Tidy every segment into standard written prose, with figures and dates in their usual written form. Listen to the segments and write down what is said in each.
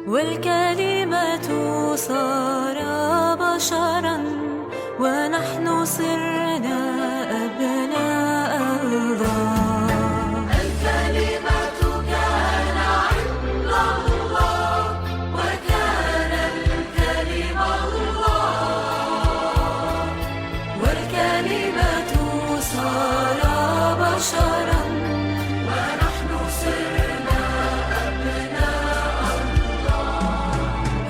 والكلمة صار بشرا ونحن صرنا أبناء الله. الكلمة كان عند الله وكان الكلمة الله، والكلمة صار بشرا ونحن صرنا أبناء الله.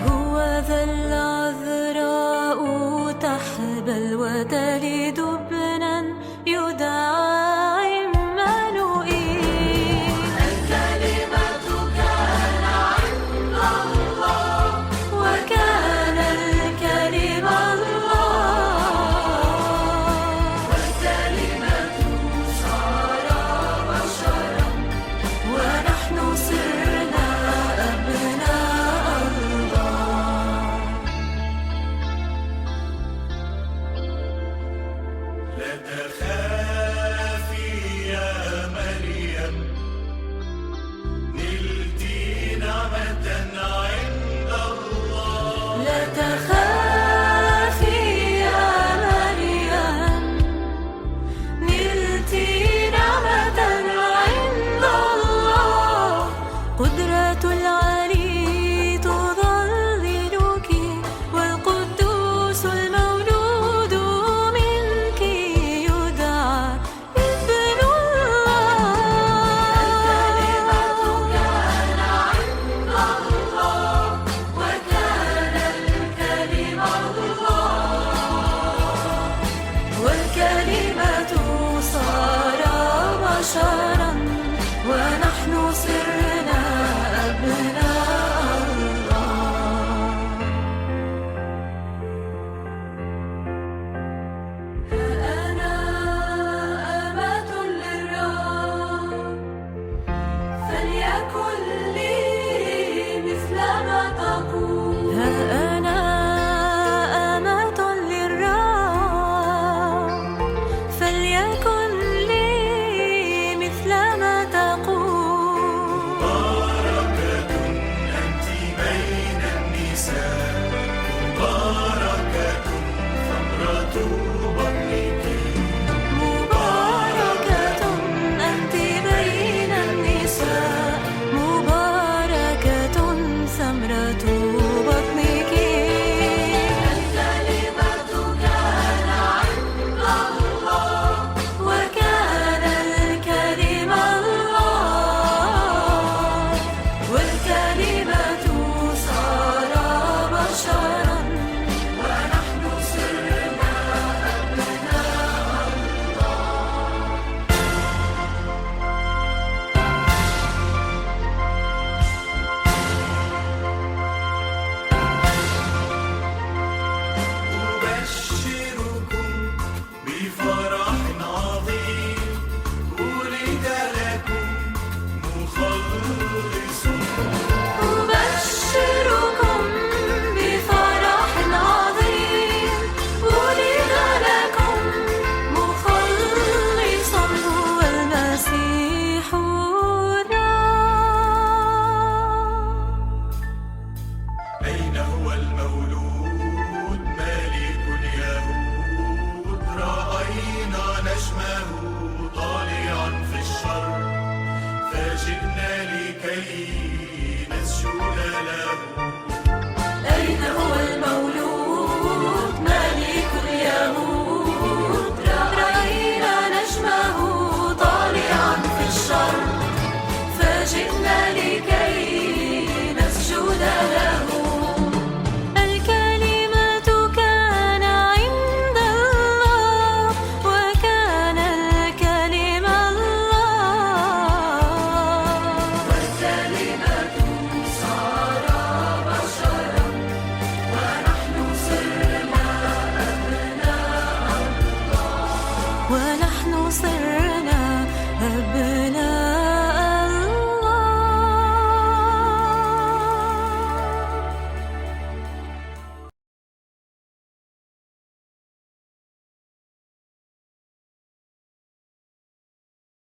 هو ذا العذراء تحبل وتلد ابنا يدعى عمانوئيل. الكلمة كان عند الله وكان الكلمة الله، والكلمة صار بشرا ونحن صرنا أبناء الله. لا تخافي يا مريم، نلتي نعمة عند الله. لا تخافي يا مريم، نلت نعمة عند الله. قدرة العلي تظللك، والقدوس المولود منك يدعى ابن الكلمة الله. كان عند الله وكان الكلمة الله، والكلمة صار بشرا ونحن صرنا أبناء الله. أنا أمة للرب، فليكن لي مثل ما تقول. أنا أمة للرب، فليكن لي مثل ما تقول. مباركة أنت بين النساء، مباركة ثمرة بطنك. مباركة أنت بين النساء، مباركة ثمرة بطنك. الكلمة كان عند الله وكان الكلمة الله، والكلمة صار بشرا ونحن صرنا أبناء أبشركم بفرح عظيم، ولد لكم مخلص. أبشركم بفرح عظيم، ولد لكم مخلص هو المسيح الرب. أين هو المولود ملك اليهود؟ رأينا نجمه طالعا في الشرق، فجئنا لكي نسجد له.